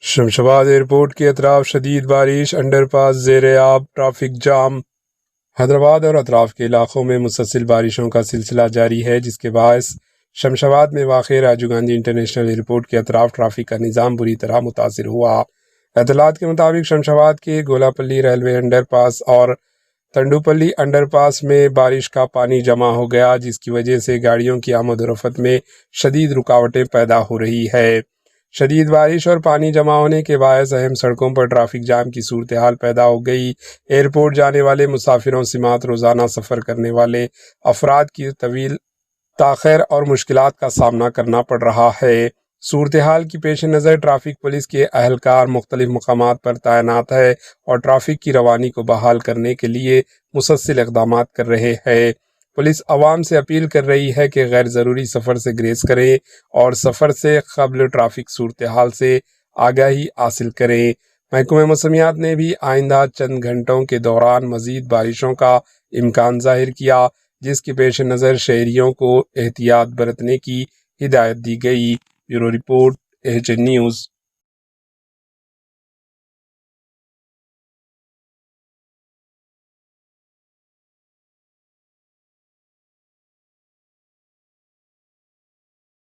Shamshabad airport کے اطراف شدید بارش، انڈر پاس زیر آب، ٹریفک جام۔ حیدرآباد اور اطراف کے علاقوں میں مسلسل بارشوں کا سلسلہ جاری ہے، جس کے باعث شمشاباد میں واقع راجیو گاندھی انٹرنیشنل ایئرپورٹ کے اطراف ٹریفک کا نظام بری طرح متاثر ہوا۔ اطلاعات کے مطابق شمشاباد کے گولاپلی ریلوے انڈر پاس اور تنڈوپلی انڈر پاس میں بارش کا پانی جمع ہو گیا، جس کی وجہ سے گاڑیوں کی آمد و رفت میں شدید رکاوٹیں پیدا ہو رہی ہے۔ شدید بارش اور پانی جمع ہونے کے باعث اہم سڑکوں پر ٹریفک جام کی صورتحال پیدا ہو گئی۔ ایئرپورٹ جانے والے مسافروں سمیت روزانہ سفر کرنے والے افراد کی طویل تاخیر اور مشکلات کا سامنا کرنا پڑ رہا ہے۔ صورتحال کی پیش نظر ٹریفک پولیس کے اہلکار مختلف مقامات پر تعینات ہے اور ٹریفک کی روانی کو بحال کرنے کے لیے مسلسل اقدامات کر رہے ہیں۔ پولیس عوام سے اپیل کر رہی ہے کہ غیر ضروری سفر سے گریز کریں اور سفر سے قبل ٹریفک صورتحال سے آگاہی حاصل کریں۔ محکمہ موسمیات نے بھی آئندہ چند گھنٹوں کے دوران مزید بارشوں کا امکان ظاہر کیا، جس کے پیش نظر شہریوں کو احتیاط برتنے کی ہدایت دی گئی۔ Bureau report, AHN news.